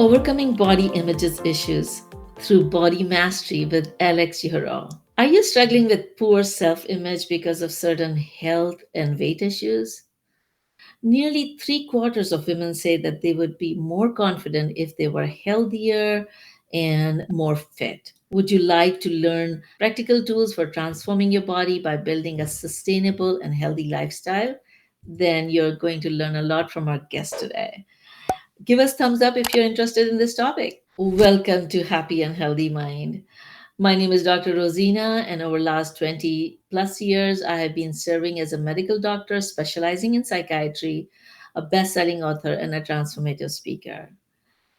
Overcoming body images issues through body mastery with Yerohov. Are you struggling with poor self image because of certain health and weight issues? Nearly three quarters of women say that they would be more confident if they were healthier and more fit. Would you like to learn practical tools for transforming your body by building a sustainable and healthy lifestyle? Then you're going to learn a lot from our guest today. Give us thumbs up if you're interested in this topic. Welcome to Happy and Healthy Mind. My name is Dr. Rosina, and over the last 20 plus years, I have been serving as a medical doctor specializing in psychiatry, a best selling author, and a transformative speaker.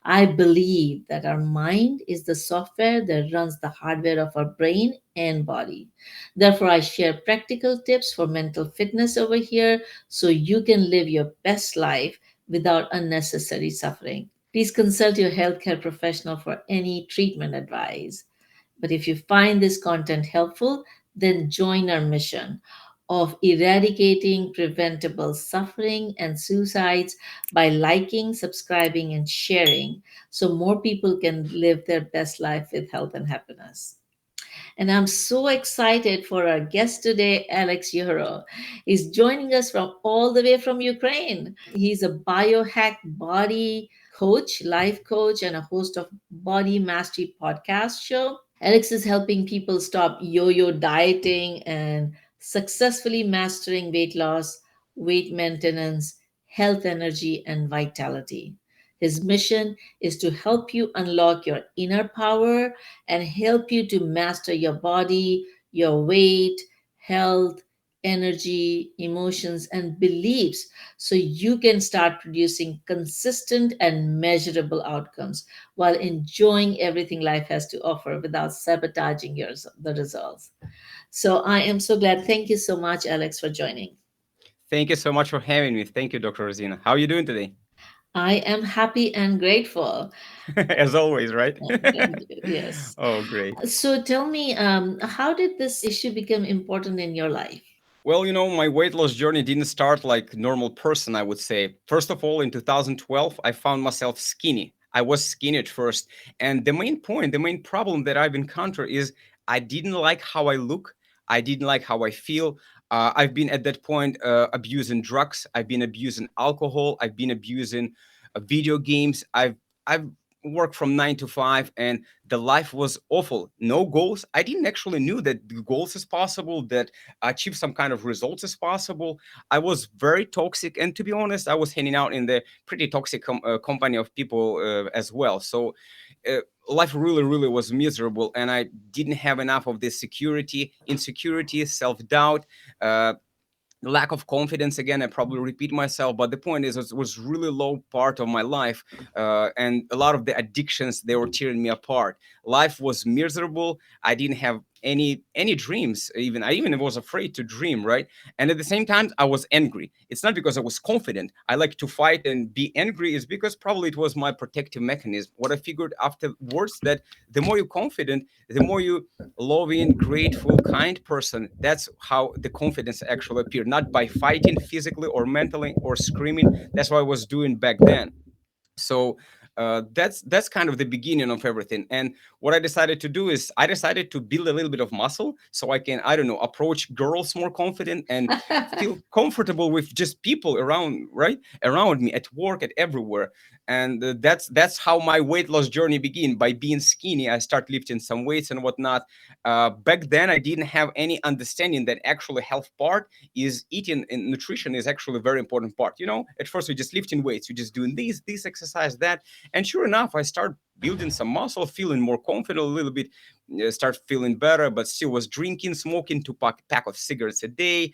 I believe that our mind is the software that runs the hardware of our brain and body. Therefore, I share practical tips for mental fitness over here so you can live your best life without unnecessary suffering. Please consult your healthcare professional for any treatment advice. But if you find this content helpful, then join our mission of eradicating preventable suffering and suicides by liking, subscribing, and sharing so more people can live their best life with health and happiness. And I'm so excited for our guest today, Alex Yehorov. He's joining us from all the way from Ukraine. He's a biohack body coach, life coach, and a host of Body Mastery podcast show. Alex is helping people stop yo yo dieting and successfully mastering weight loss, weight maintenance, health, energy, and vitality. His mission is to help you unlock your inner power and help you to master your body, your weight, health, energy, emotions, and beliefs so you can start producing consistent and measurable outcomes while enjoying everything life has to offer without sabotaging the results. So I am so glad. Thank you so much, Alex, for joining. Thank you so much for having me. Thank you, Dr. Rosina. How are you doing today? I am happy and grateful. As always, right? Yes. Oh, great. So tell me, how did this issue become important in your life? Well, my weight loss journey didn't start like normal person, I would say. First of all, in 2012, I found myself skinny. I was skinny at first. And the main problem that I've encountered is I didn't like how I look. I didn't like how I feel. I've been at that point abusing drugs. I've been abusing alcohol. I've been abusing video games. I've worked from 9 to 5, and the life was awful. No goals. I didn't actually knew that the goals is possible, that achieve some kind of results is possible. I was very toxic, and to be honest, I was hanging out in the pretty toxic company of people as well. So uh, life really, really was miserable, and I didn't have enough of this security, insecurity, self-doubt. Lack of confidence, again, I probably repeat myself, but the point is it was really low part of my life, and a lot of the addictions, they were tearing me apart. Life was miserable. I didn't have any dreams. Even I even was afraid to dream, right? And at the same time, I was angry. It's not because I was confident. I like to fight and be angry, is because probably it was my protective mechanism. What I figured afterwards, that the more you're confident, the more you loving, grateful, kind person. That's how the confidence actually appeared, not by fighting physically or mentally or screaming. That's what I was doing back then. So that's kind of the beginning of everything. And what I decided to do is I decided to build a little bit of muscle so I can, I don't know, approach girls more confident and feel comfortable with just people around, right, around me, at work, at everywhere. And that's how my weight loss journey began. By being skinny, I start lifting some weights and whatnot. Back then I didn't have any understanding that actually health part is eating, and nutrition is actually a very important part. At first you're just lifting weights, you're just doing this exercise, that. And sure enough, I start building some muscle, feeling more confident a little bit, start feeling better, but still was drinking, smoking 2 pack of cigarettes a day.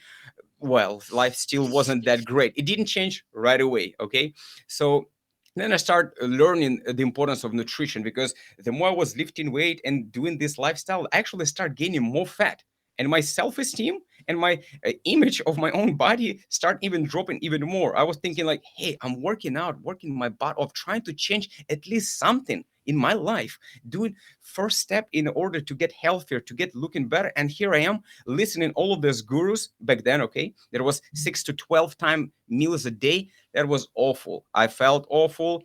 Well, life still wasn't that great. It didn't change right away. Okay. So then I start learning the importance of nutrition, because the more I was lifting weight and doing this lifestyle, I actually start gaining more fat. And my self-esteem and my image of my own body start even dropping even more. I was thinking like, hey, I'm working out, working my butt off, trying to change at least something in my life, doing first step in order to get healthier, to get looking better. And here I am listening all of those gurus back then. Okay, there was 6 to 12 time meals a day. That was awful. I felt awful.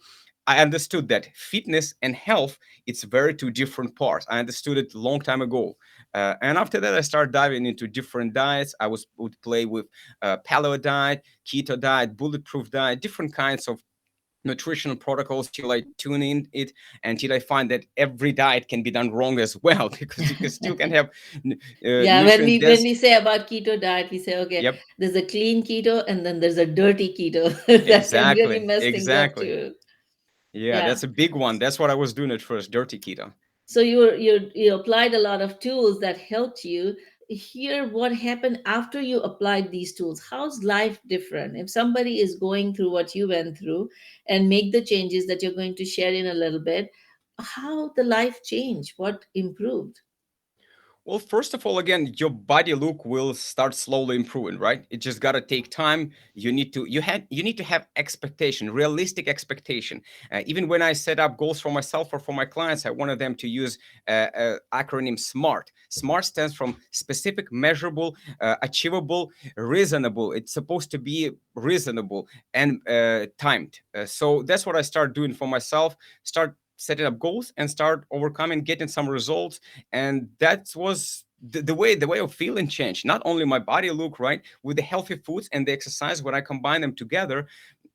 I understood that fitness and health, it's very two different parts. I understood it a long time ago. And after that, I started diving into different diets. Would play with paleo diet, keto diet, bulletproof diet, different kinds of nutritional protocols till I tune in it, until I find that every diet can be done wrong as well because you can still can have Yeah, when nutrients. we say about keto diet, we say, okay, Yep, there's a clean keto and then there's a dirty keto that can really exactly, mess things up exactly. too. Yeah, Yeah. that's a big one. That's what I was doing at first, dirty keto. So you applied a lot of tools that helped you. Hear what happened after you applied these tools. How's life different? If somebody is going through what you went through and make the changes that you're going to share in a little bit, how the life changed? What improved? Well, first of all, again, your body look will start slowly improving, right? It just gotta take time. You need to have expectation, realistic expectation. Even when I set up goals for myself or for my clients, I wanted them to use acronym SMART. SMART stands from specific, measurable, achievable, reasonable. It's supposed to be reasonable and timed. So that's what I start doing for myself. Start setting up goals and start overcoming, getting some results. And that was the way of feeling changed. Not only my body look, right, with the healthy foods and the exercise, when I combine them together,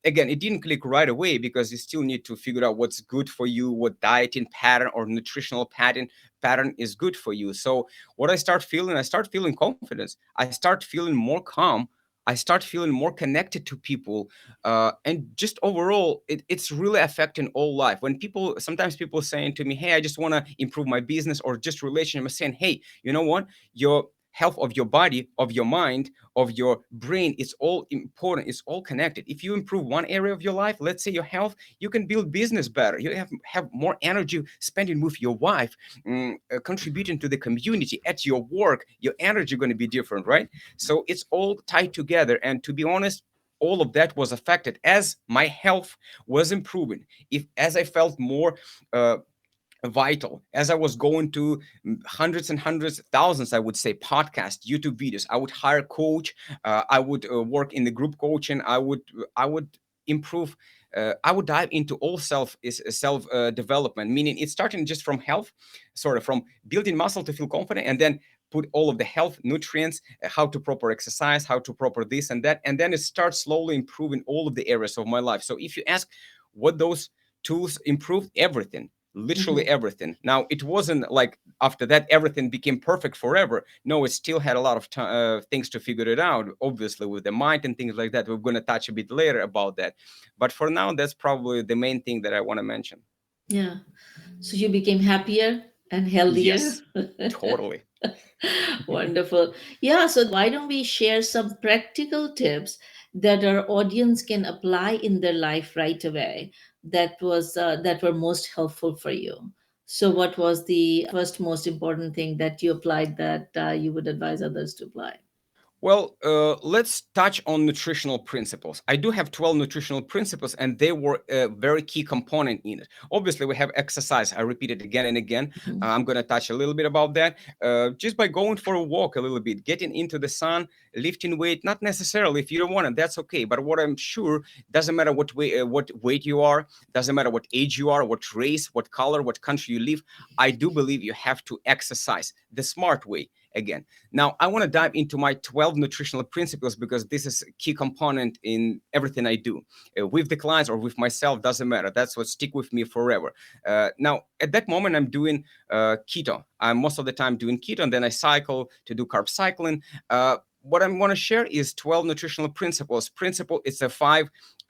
again, it didn't click right away because you still need to figure out what's good for you, what dieting pattern or nutritional pattern is good for you. So what I start feeling confidence. I start feeling more calm. I start feeling more connected to people, and just overall, it's really affecting all life. When sometimes people saying to me, "Hey, I just want to improve my business or just relationship," I'm saying, "Hey, you know what? Your health of your body, of your mind, of your brain, it's all important. It's all connected. If you improve one area of your life, let's say your health, you can build business better. You have more energy spending with your wife, contributing to the community at your work. Your energy going to be different, right? So it's all tied together. And to be honest, all of that was affected as my health was improving. If as I felt more uh, vital, as I was going to hundreds and hundreds, thousands, I would say, podcast, YouTube videos, I would hire a coach. I would work in the group coaching. I would improve. I would dive into all self development, meaning it's starting just from health, sort of from building muscle to feel confident, and then put all of the health nutrients, how to proper exercise, how to proper this and that, and then it starts slowly improving all of the areas of my life. So if you ask what those tools improved, everything, literally Mhm. everything. Now, it wasn't like after that everything became perfect forever. No, it still had a lot of things to figure it out, obviously, with the mind and things like that. We're going to touch a bit later about that. But for now, that's probably the main thing that I want to mention. Yeah. So you became happier and healthier. Yes, totally. Wonderful. Yeah, so why don't we share some practical tips that our audience can apply in their life right away that were most helpful for you. So what was the first most important thing that you applied that you would advise others to apply? Well, let's touch on nutritional principles. I do have 12 nutritional principles, and they were a very key component in it. Obviously, we have exercise. I repeat it again and again. Mhm. I'm going to touch a little bit about that. Just by going for a walk a little bit, getting into the sun, lifting weight, not necessarily if you don't want it, that's okay. But what I'm sure, doesn't matter what weight you are, doesn't matter what age you are, what race, what color, what country you live. I do believe you have to exercise the smart way again. Now, I want to dive into my 12 nutritional principles because this is a key component in everything I do. With the clients or with myself, doesn't matter. That's what stick with me forever. Now, at that moment, I'm doing keto. I'm most of the time doing keto, and then I cycle to do carb cycling. What I'm going to share is 12 nutritional principles. Principle, it's a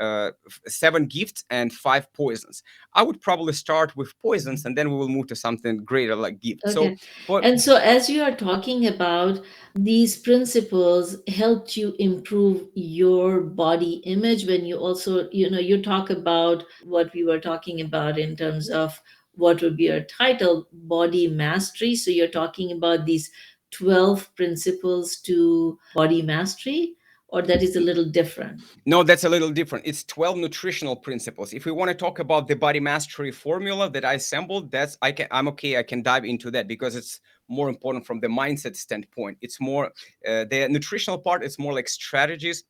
uh, 7 gifts and 5 poisons. I would probably start with poisons, and then we will move to something greater like gifts. So, Okay. for And so, as you are talking about these principles helped you improve your body image when you also, you talk about what we were talking about in terms of what would be your title, body mastery. So, you're talking about these 12 principles to body mastery, or that is a little different? No, that's a little different. It's 12 nutritional principles. If we want to talk about the body mastery formula that I assembled, I'm okay. I can dive into that because it's more important from the mindset standpoint. It's more the nutritional part. It's more like strategies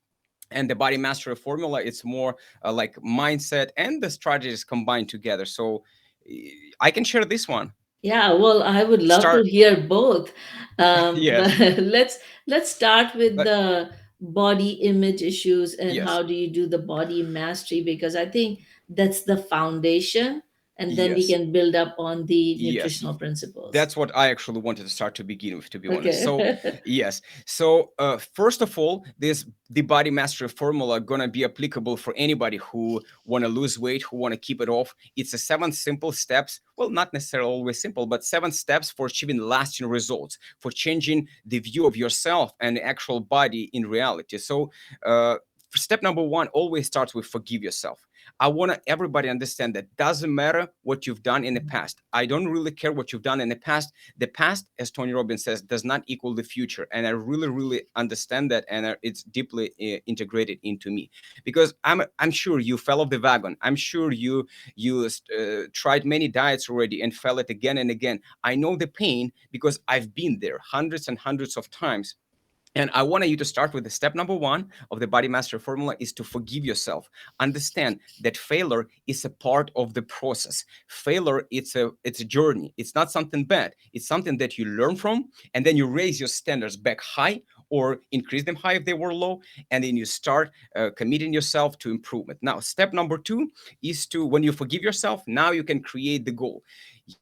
And the body mastery formula, it's more like mindset and the strategies combined together. So I can share this one. Yeah, well, I would love to Start. hear both. But Yes. let's start with Like, the body image issues and yes. how do you do the body mastery, because I think that's the foundation, and then we Yes. can build up on the Yes. nutritional principles. That's what I actually wanted to start to begin with, to be honest. So, Okay. yes. So, first of all, this the body mastery formula gonna be applicable for anybody who want to lose weight, who want to keep it off. It's a seven simple steps. Well, not necessarily always simple, but seven steps for achieving lasting results, for changing the view of yourself and the actual body in reality. So, step number one always starts with forgive yourself. I want everybody understand that doesn't matter what you've done in the past. I don't really care what you've done in the past. The past, as Tony Robbins says, does not equal the future. And I really, really understand that, and it's deeply integrated into me because I'm sure you fell off the wagon. I'm sure you tried many diets already and fell it again and again. I know the pain because I've been there hundreds and hundreds of times. And I want you to start with the step number one of the body master formula is to forgive yourself. Understand that failure is a part of the process. Failure, it's a journey. It's not something bad. It's something that you learn from, and then you raise your standards back high or increase them high if they were low, and then you start committing yourself to improvement. Now, step number two is to when you forgive yourself, now you can create the goal.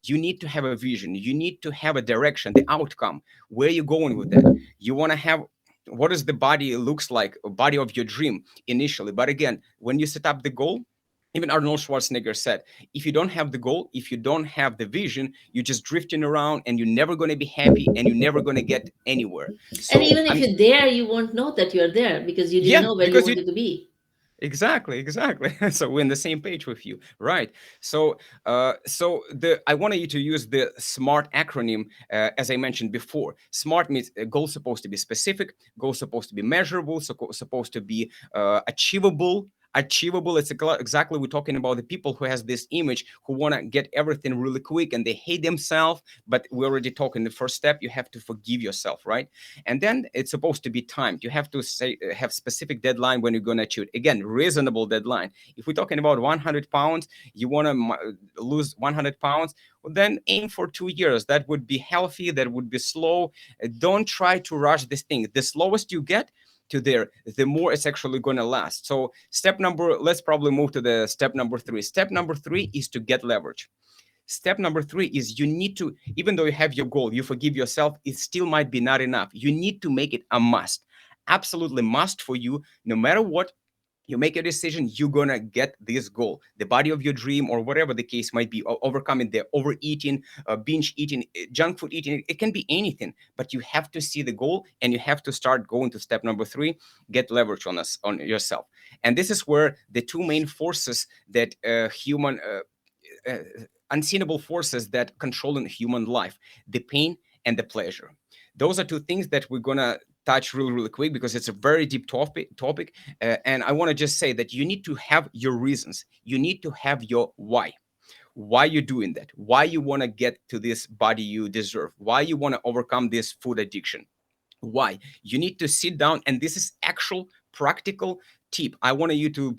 You need to have a vision. You need to have a direction, the outcome. Where are you going with that? You want to have what does the body looks like, a body of your dream initially. But again, when you set up the goal, even Arnold Schwarzenegger said, if you don't have the goal, if you don't have the vision, you're just drifting around and you're never going to be happy and you're never going to get anywhere. And So even if I'm you're there, you won't know that you're there because you didn't yeah, know where you because you wanted to be. exactly, exactly. So we're on the same page with you, right? So, the I wanted you to use the SMART acronym, as I mentioned before. SMART means a goal supposed to be specific, goal supposed to be measurable, supposed to be achievable. Achievable. It's exactly we're talking about the people who has this image who want to get everything really quick and they hate themselves. But we already talked in the first step. You have to forgive yourself, right? And then it's supposed to be timed. You have to say have specific deadline when you're going to achieve it. Again, reasonable deadline. If we're talking about 100 pounds, you want to lose 100 pounds, well, then aim for 2 years. That would be healthy. That would be slow. Don't try to rush this thing. The slowest you get to there, the more it's actually going to last. So let's probably move to the step number three. Step number three is to get leverage. Step number three is you need to, even though you have your goal, you forgive yourself, it still might be not enough. You need to make it a must, absolutely must for you. No matter what, you make a decision, you're gonna get this goal, the body of your dream, or whatever the case might be, overcoming the overeating, binge eating, junk food eating. It can be anything, but you have to see the goal and you have to start going to step number three, get leverage on yourself. And this is where the two main forces that human uh, unseenable forces that control in human life, the pain and the pleasure. Those are two things that we're gonna touch really, really quick because it's a very deep topic. And I want to just say that you need to have your reasons. You need to have your why you're doing that, why you want to get to this body you deserve, why you want to overcome this food addiction. Why? You need to sit down, and this is actual practical tip. I want you to,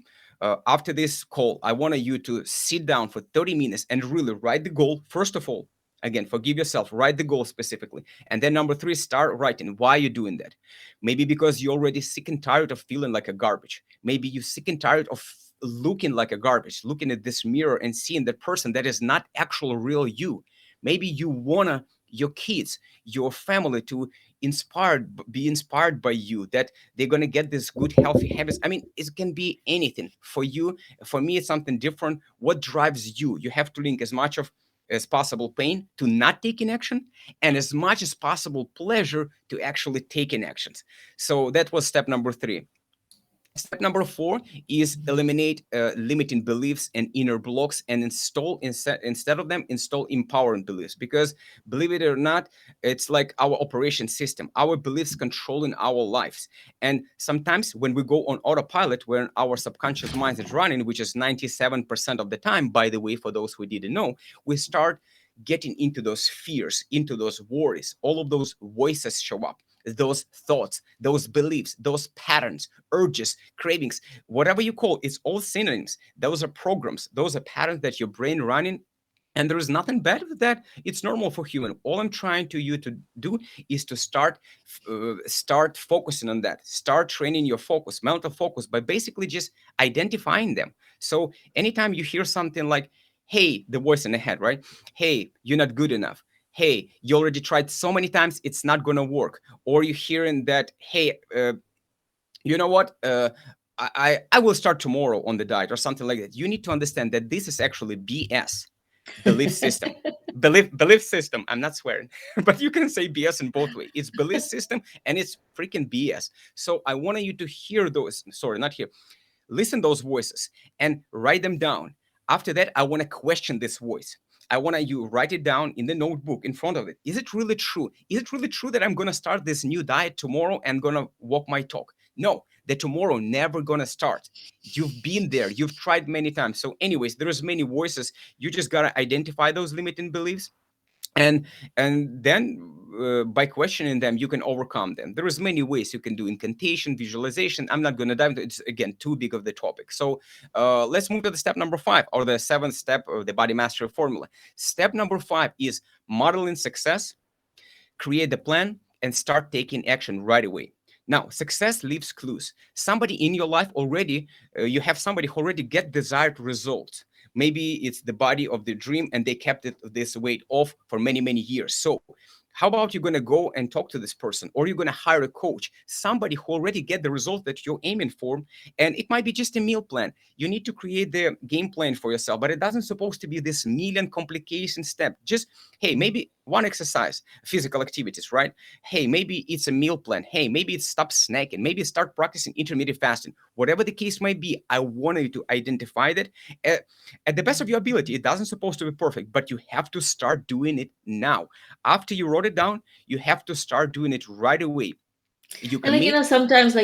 after this call, I want you to sit down for 30 minutes and really write the goal. First of all, again, forgive yourself, write the goal specifically. And then number three, start writing why you're doing that. Maybe because you're already sick and tired of feeling like a garbage. Maybe you're sick and tired of looking like a garbage, looking at this mirror and seeing the person that is not actual real you. Maybe you wanna your kids, your family to be inspired by you, that they're going to get this good healthy habits. I mean, it can be anything for you. For me, it's something different. What drives you? You have to link as much of as possible pain to not taking action, and as much as possible pleasure to actually taking actions. So that was step number three. Step number four is eliminate limiting beliefs and inner blocks and instead of them, install empowering beliefs. Because believe it or not, it's like our operation system, our beliefs controlling our lives. And sometimes when we go on autopilot, when our subconscious mind is running, which is 97% of the time, by the way, for those who didn't know, we start getting into those fears, into those worries. All of those voices show up. those thoughts, those beliefs, those patterns, urges, cravings, whatever you call it's all synonyms. Those are programs, those are patterns that your brain running, and there is nothing bad with that. It's normal for human. All I'm trying to you to do is to start focusing on that, start training your focus, mental focus, by basically just identifying them. So anytime you hear something like, hey, the voice in the head, right? Hey, you're not good enough. Hey, you already tried so many times, it's not gonna work. Or you're hearing that, hey, you know what, I will start tomorrow on the diet or something like that. You need to understand that this is actually BS, belief system. Belief system. I'm not swearing, but you can say BS in both ways. It's belief system and it's freaking BS. So I want you to hear those. Sorry, not hear. Listen those voices and write them down. After that, I want to question this voice. I want you write it down in the notebook in front of it. Is it really true? Is it really true that I'm going to start this new diet tomorrow and going to walk my talk? No, that tomorrow never going to start. You've been there. You've tried many times. So anyways, there's many voices. You just got to identify those limiting beliefs, and then by questioning them you can overcome them. There is many ways you can do incantation, visualization. I'm not going to dive into it. It's again too big of the topic. So let's move to the step number 5, or the seventh step of the body mastery formula. Step number 5 is modeling success. Create the plan and start taking action right away. Now, success leaves clues. Somebody in your life already, you have somebody who already get desired results. Maybe it's the body of the dream and they kept this weight off for many, many years. So how about you're going to go and talk to this person, or you're going to hire a coach, somebody who already get the result that you're aiming for. And it might be just a meal plan. You need to create the game plan for yourself, but it doesn't supposed to be this million complication step. Just, hey, maybe one exercise, physical activities, right? Hey, maybe it's a meal plan. Hey, maybe it's stop snacking. Maybe start practicing intermittent fasting. Whatever the case might be, I want you to identify that at the best of your ability. It doesn't supposed to be perfect, but you have to start doing it now. After you wrote it down, you have to start doing it right away. You And like commit. sometimes I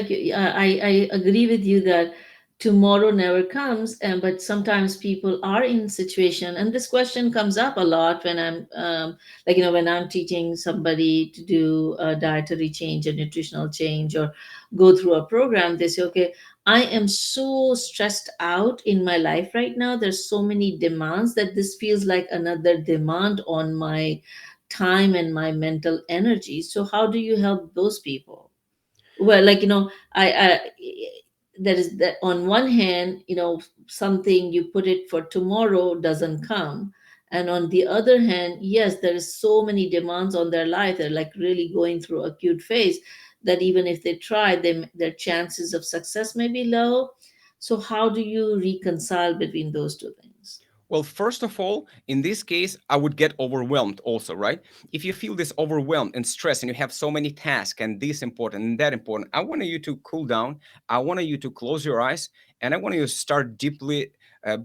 agree with you that tomorrow never comes, and but sometimes people are in situation, and this question comes up a lot when I'm when I'm teaching somebody to do a dietary change, a nutritional change, or go through a program. They say, okay, I am so stressed out in my life right now. There's so many demands that this feels like another demand on my time and my mental energy. So how do you help those people? Well, I that is that on one hand, something you put it for tomorrow doesn't come, and on the other hand, yes, there is so many demands on their life. They're like really going through acute phase that even if they try, their chances of success may be low. So how do you reconcile between those two things? Well, first of all, in this case, I would get overwhelmed also, right? If you feel this overwhelmed and stress and you have so many tasks and this important and that important, I want you to cool down. I want you to close your eyes, and I want you to start deeply,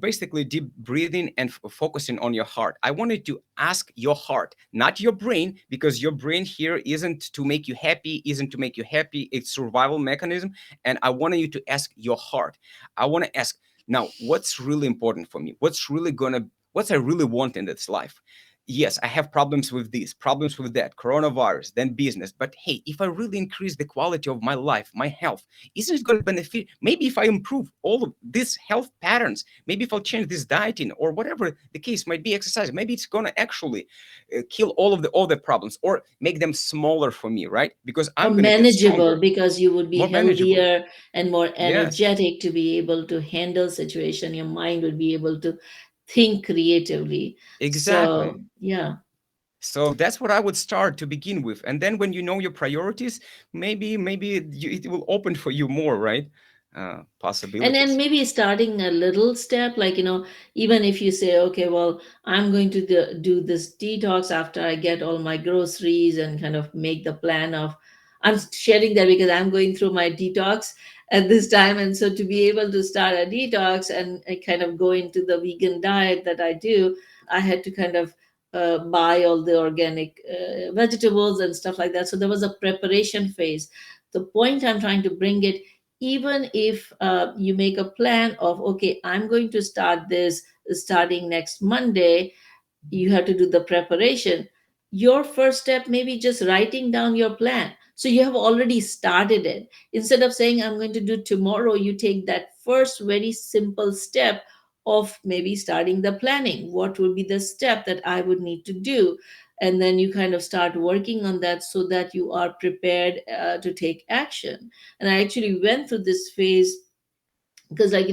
basically deep breathing and focusing on your heart. I wanted to ask your heart, not your brain, because your brain here isn't to make you happy, isn't to make you happy. It's survival mechanism. And I want you to ask your heart. I want to ask, now, what's really important for me? What's I really want in this life? Yes, I have problems with this, problems with that, coronavirus, then business. But hey, if I really increase the quality of my life, my health, isn't it going to benefit? Maybe if I improve all of these health patterns, maybe if I'll change this dieting or whatever the case might be, exercise, maybe it's going to actually kill all the problems or make them smaller for me, right? Because Or I'm going to get manageable, stronger, because you would be more manageable. healthier and more Yes, energetic to be able to handle situation. Your mind will be able to think creatively. exactly. So yeah. So that's what I would start to begin with, and then when you know your priorities, it will open for you more, right? And then Possibilities. maybe starting a little step, even if you say, okay, well, I'm going to do this detox after I get all my groceries, and kind of make the plan of, I'm sharing that because I'm going through my detox at this time. And so to be able to start a detox and kind of go into the vegan diet that I do, I had to kind of buy all the organic vegetables and stuff like that. So there was a preparation phase. The point I'm trying to bring it, even if you make a plan of, okay, I'm going to start this starting next Monday, you have to do the preparation. your first step may be just writing down your plan. So you have already started it. Instead of saying, I'm going to do tomorrow, you take that first very simple step of maybe starting the planning. What would be the step that I would need to do? And then you kind of start working on that so that you are prepared to take action. And I actually went through this phase because, like,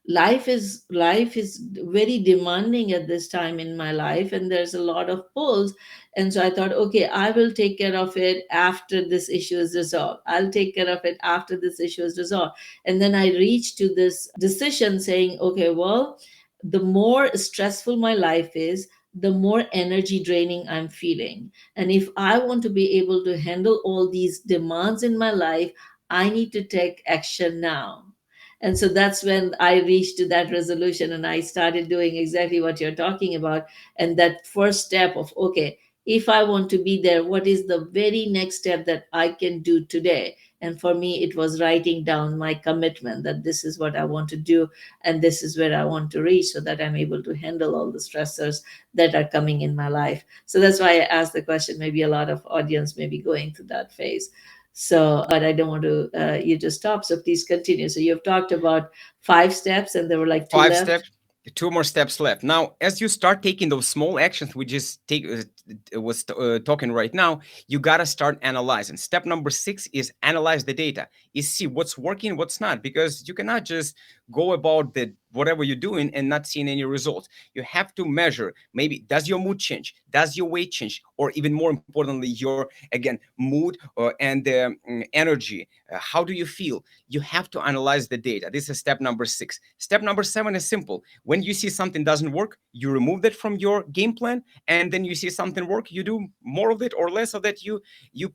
life is very demanding at this time in my life, and there's a lot of pulls. And so I thought, okay, I will take care of it after this issue is resolved. I'll take care of it after this issue is resolved. And then I reached to this decision saying, okay, well, the more stressful my life is, the more energy draining I'm feeling. And if I want to be able to handle all these demands in my life, I need to take action now. And so that's when I reached to that resolution, and I started doing exactly what you're talking about. And that first step of, okay, if I want to be there, what is the very next step that I can do today? And for me, it was writing down my commitment that this is what I want to do, and this is where I want to reach, so that I'm able to handle all the stressors that are coming in my life. So that's why I asked the question. Maybe a lot of audience may be going through that phase. So, but I don't want to you to stop. So please continue. So you've talked about 5 steps, and there were like two Five left. steps, two more steps left. Now, as you start taking those small actions, we just take was talking right now, you gotta start analyzing. Step number 6 is analyze the data. Is see what's working, what's not, because you cannot just go about the whatever you're doing and not seeing any results. You have to measure. Maybe does your mood change? Does your weight change? Or even more importantly, your again mood and energy. How do you feel? You have to analyze the data. This is step number 6. Step number 7 is simple. When you see something doesn't work, you remove that from your game plan, and then you see something work, you do more of it or less of that. You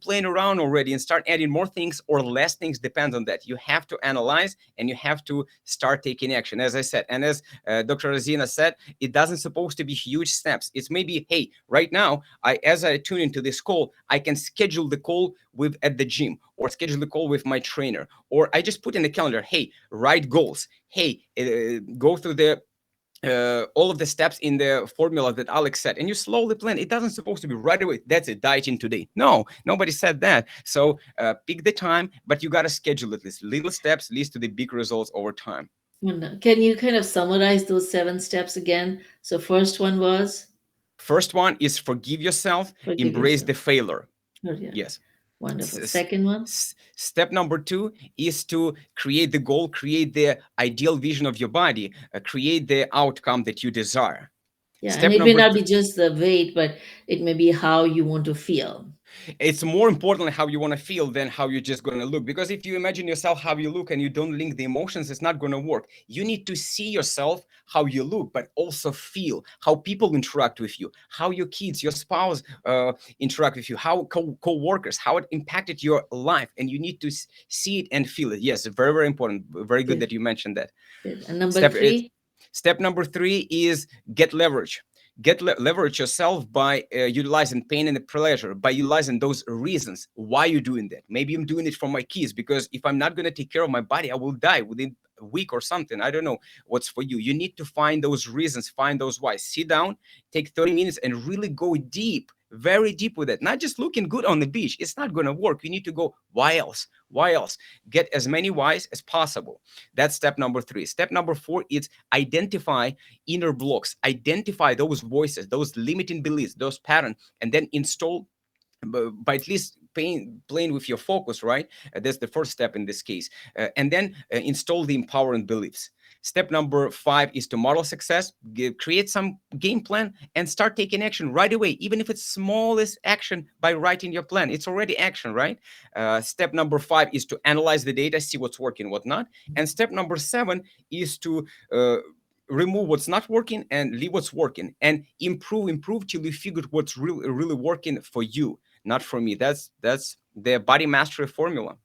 playing around already and start adding more things or less things, depends on that. You have to analyze, and you have to start taking action, as I said. And as Dr. Rozina said, it doesn't supposed to be huge steps. It's maybe, hey, right now, as I tune into this call, I can schedule the call with at the gym, or schedule the call with my trainer, or I just put in the calendar, hey, write goals, hey, go through the all of the steps in the formula that Alex said, and you slowly plan. It doesn't supposed to be right away. That's it, dieting today. No, nobody said that. So pick the time, but you got to schedule it. These little steps leads to the big results over time. Can you kind of summarize those 7 steps again? So first one was First one is forgive yourself, forgive embrace yourself. the failure. Oh, yeah. Yes. Wonderful. Second one? Step number 2 is to create the goal, create the ideal vision of your body, create the outcome that you desire. Yeah. And Step it may number not be just the weight, but it may be how you want to feel. it's more importantly how you want to feel than how you're just going to look, because if you imagine yourself how you look and you don't link the emotions, it's not going to work. You need to see yourself how you look, but also feel how people interact with you, how your kids, your spouse interact with you, how co-workers, how it impacted your life, and you need to see it and feel it. Yes, very, very important. Very good Good. that you mentioned that. Good. And number Step it, three? Step number 3 is get leverage. Leverage yourself by utilizing pain and pleasure, by utilizing those reasons why you're doing that. Maybe I'm doing it for my kids, because if I'm not going to take care of my body, I will die within a week or something. I don't know what's for you. You need to find those reasons, find those why. Sit down, take 30 minutes, and really go deep, very deep with it. Not just looking good on the beach. It's not going to work. You need to go, why else? Why else? Get as many whys as possible. That's step number 3. Step number 4 is identify inner blocks, identify those voices, those limiting beliefs, those patterns, and then install by at least playing with your focus, right? That's the first step in this case. And then install the empowering beliefs. Step number 5 is to model success. Create some game plan and start taking action right away, even if it's smallest action. By writing your plan, it's already action, right? Step number 5 is to analyze the data, see what's working, what not. And step number 7 is to remove what's not working and leave what's working, and improve till you figured what's really working for you, not for me. That's the body mastery formula.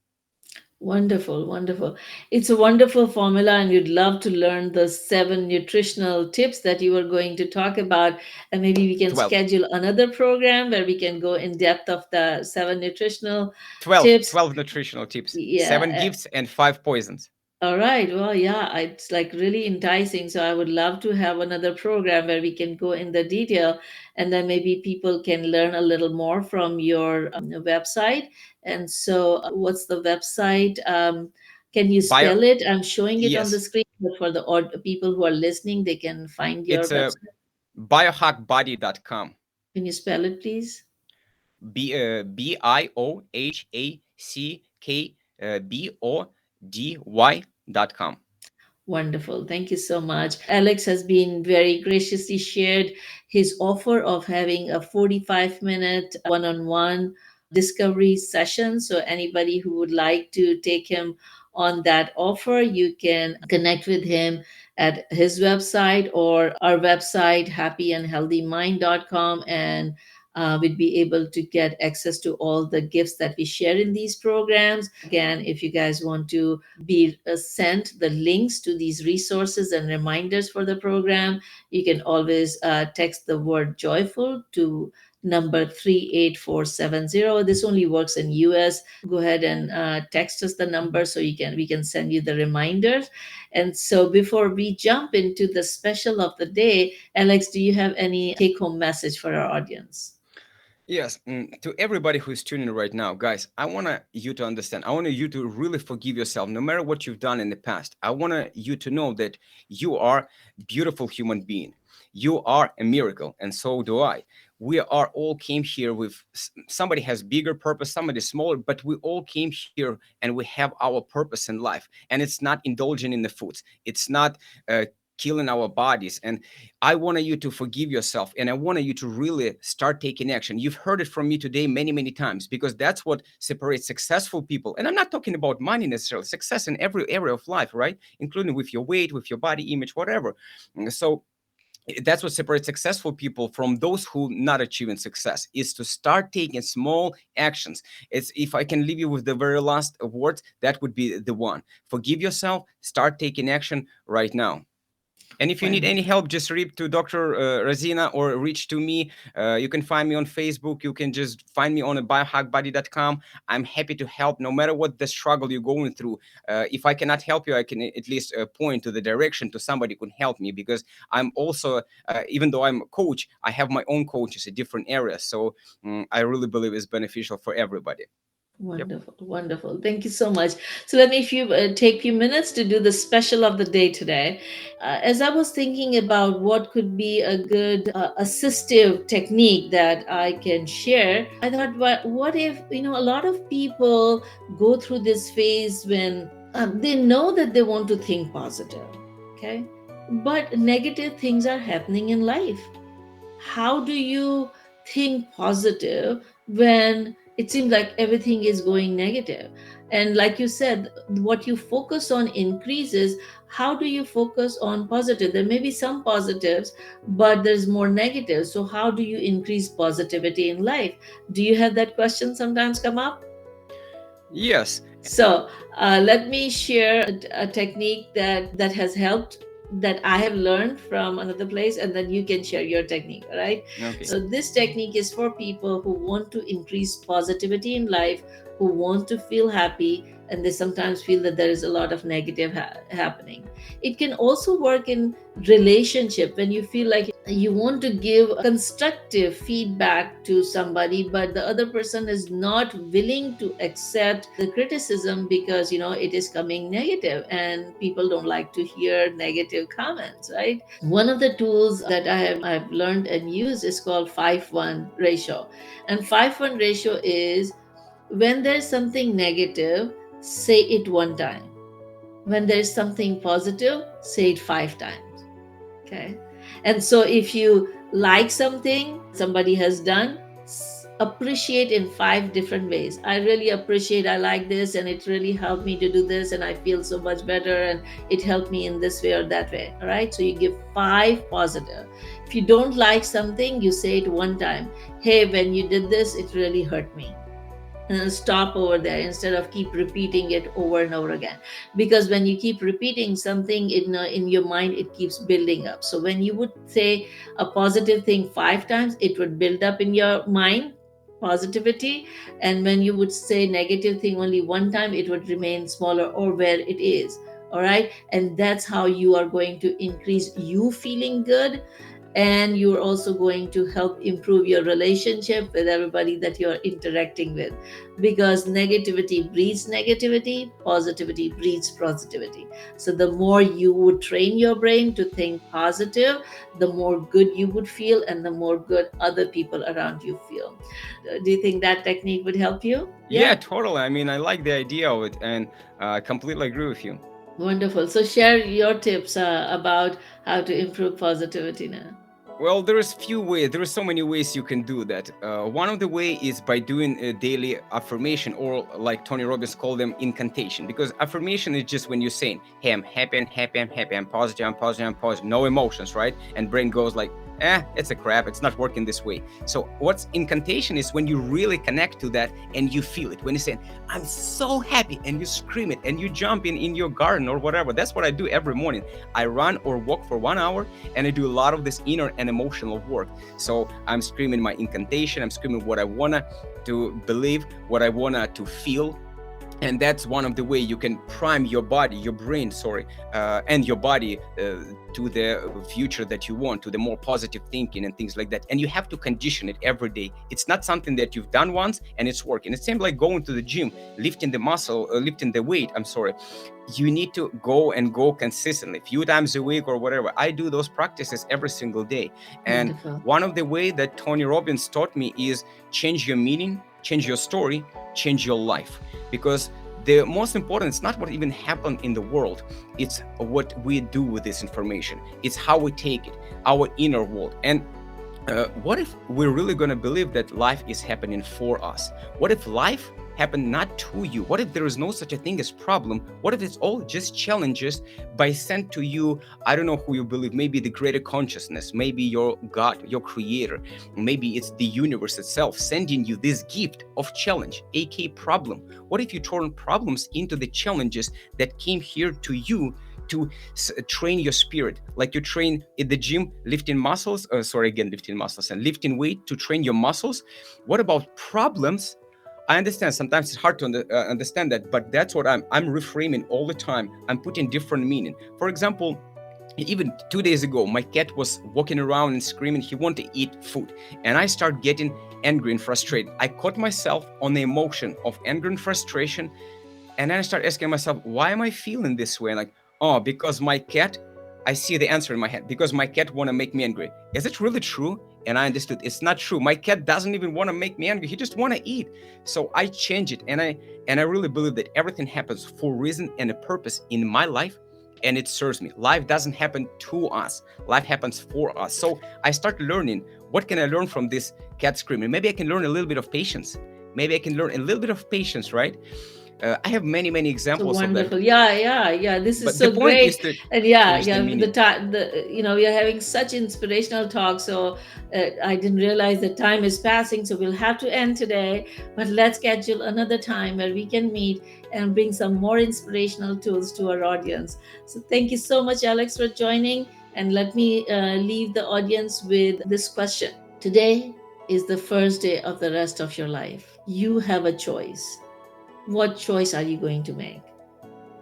Wonderful, wonderful. It's a wonderful formula, and you'd love to learn the 7 nutritional tips that you were going to talk about. And maybe we can 12, schedule another program where we can go in depth of the 7 nutritional 12, tips. 12 nutritional tips, Yeah, 7 gifts and 5 poisons. All right. Well, yeah, it's like really enticing. So I would love to have another program where we can go in the detail, and then maybe people can learn a little more from your website. And so, what's the website? Can you Bio, spell it? I'm showing it on the yes, screen, but for the people who are listening, they can find your it's a website. biohackbody.com. Can you spell it, please? BioHackbody.com. Wonderful. Thank you so much. Alex has been very graciously shared his offer of having a 45-minute one on one discovery session. So, anybody who would like to take him on that offer, you can connect with him at his website or our website, happyandhealthymind.com. And we'd be able to get access to all the gifts that we share in these programs. Again, if you guys want to be sent the links to these resources and reminders for the program, you can always text the word joyful to number 38470. This only works in US. Go ahead and text us the number so we can send you the reminders. And so before we jump into the special of the day, Alex, do you have any take home message for our audience? Yes, to everybody who's tuning in right now, guys, I want you to understand. I want you to really forgive yourself, no matter what you've done in the past. I want you to know that you are a beautiful human being. You are a miracle, and so do I. We are all came here with somebody has bigger purpose, somebody smaller, but we all came here and we have our purpose in life. And it's not indulging in the foods. It's not killing our bodies. And I wanted you to forgive yourself, and I wanted you to really start taking action. You've heard it from me today many, many times, because that's what separates successful people. And I'm not talking about money necessarily, success in every area of life, right? Including with your weight, with your body image, whatever. So that's what separates successful people from those who not achieving success, is to start taking small actions. It's, if I can leave you with the very last words, that would be the one: forgive yourself, start taking action right now. And if you need any help, just reach to Dr. Razina or reach to me. You can find me on Facebook. You can just find me on a biohackbody.com. I'm happy to help no matter what the struggle you're going through. If I cannot help you, I can at least point to the direction to somebody who can help me, because I'm also, even though I'm a coach, I have my own coaches in different areas. So I really believe it's beneficial for everybody. Yep. Wonderful, wonderful. Thank you so much. So let me take few minutes to do the special of the day today. As I was thinking about what could be a good assistive technique that I can share, I thought, what if a lot of people go through this phase when they know that they want to think positive, okay, but negative things are happening in life. How do you think positive when it seems like everything is going negative? And like you said, what you focus on increases. How do you focus on positive? There may be some positives, but there's more negatives. So how do you increase positivity in life? Do you have that question sometimes come up? Yes. So let me share a technique that has helped, that I have learned from another place, and then you can share your technique. All right. Okay. So this technique is for people who want to increase positivity in life, who want to feel happy, and they sometimes feel that there is a lot of negative happening. It can also work in relationship when you feel like you want to give constructive feedback to somebody, but the other person is not willing to accept the criticism because it is coming negative, and people don't like to hear negative comments, right? One of the tools that I've learned and used is called 5-1 ratio. And 5-1 ratio is, when there's something negative, say it one time. When there's something positive, say it 5 times. Okay. And so if you like something somebody has done, appreciate in 5 different ways. I really appreciate, I like this, and it really helped me to do this, and I feel so much better, and it helped me in this way or that way. All right. So you give 5 positive. If you don't like something, you say it one time. Hey, when you did this, it really hurt me. And then stop over there instead of keep repeating it over and over again, because when you keep repeating something in your mind, it keeps building up. So when you would say a positive thing 5 times, it would build up in your mind, positivity. And when you would say negative thing only one time, it would remain smaller or where it is. All right. And that's how you are going to increase you feeling good, and you're also going to help improve your relationship with everybody that you're interacting with, because negativity breeds negativity, positivity breeds positivity. So the more you would train your brain to think positive, the more good you would feel, and the more good other people around you feel. Do you think that technique would help you? Yeah, Yeah. totally. I mean, I like the idea of it, and I completely agree with you. Wonderful. So share your tips about how to improve positivity now. Well, there is few ways. There are so many ways you can do that. One of the way is by doing a daily affirmation, or like Tony Robbins called them, incantation. Because affirmation is just when you're saying, "Hey, I'm happy, I'm happy, I'm happy, I'm positive, I'm positive, I'm positive." No emotions, right? And brain goes like, it's a crap. It's not working this way. So what's incantation is when you really connect to that and you feel it. When you say, "I'm so happy," and you scream it and you jump in your garden or whatever. That's what I do every morning. I run or walk for 1 hour, and I do a lot of this inner and emotional work. So I'm screaming my incantation, I'm screaming what I wanna to believe, what I wanna to feel. And that's one of the way you can prime your body, your brain, sorry, and your body to the future that you want, to the more positive thinking and things like that. And you have to condition it every day. It's not something that you've done once and it's working. It's same like going to the gym, lifting the muscle, lifting the weight, I'm sorry. You need to go and go consistently, a few times a week or whatever. I do those practices every single day. And Wonderful. one of the way that Tony Robbins taught me is change your meaning, change your story, change your life. Because the most important, it's not what even happened in the world, it's what we do with this information. It's how we take it, our inner world. And what if we're really going to believe that life is happening for us? What if life happened not to you? What if there is no such a thing as problem? What if it's all just challenges by sent to you? I don't know who you believe. Maybe the greater consciousness, maybe your God, your creator, maybe it's the universe itself sending you this gift of challenge, aka problem. What if you turn problems into the challenges that came here to you to train your spirit, like you train in the gym lifting muscles, sorry, again, lifting muscles and lifting weight to train your muscles? What about problems? I understand sometimes it's hard to understand that, but that's what I'm reframing all the time. I'm putting different meaning. For example, even 2 days ago, my cat was walking around and screaming he wanted to eat food, and I start getting angry and frustrated. I caught myself on the emotion of anger and frustration, and then I start asking myself, why am I feeling this way? Like, oh, because my cat, I see the answer in my head, because my cat want to make me angry. Is it really true? And I understood it's not true. My cat doesn't even want to make me angry. He just want to eat. So I change it, and I really believe that everything happens for a reason and a purpose in my life, and it serves me. Life doesn't happen to us. Life happens for us. So I start learning, what can I learn from this cat screaming? Maybe I can learn a little bit of patience. Maybe I can learn a little bit of patience, right? I have many So examples of that. wonderful. Yeah, yeah, yeah. This is But the so point is great. to And yeah, change the yeah, the meaning. time, we are having such inspirational talk. So I didn't realize the time is passing. So we'll have to end today. But let's schedule another time where we can meet and bring some more inspirational tools to our audience. So thank you so much, Alex, for joining. And let me leave the audience with this question. Today is the first day of the rest of your life. You have a choice. What choice are you going to make?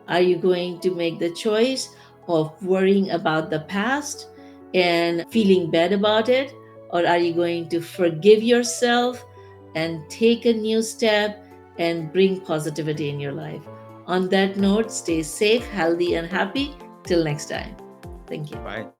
Are you going to make the choice of worrying about the past and feeling bad about it? Or are you going to forgive yourself and take a new step and bring positivity in your life? On that note, stay safe, healthy, and happy. Till next time. Thank you. Bye.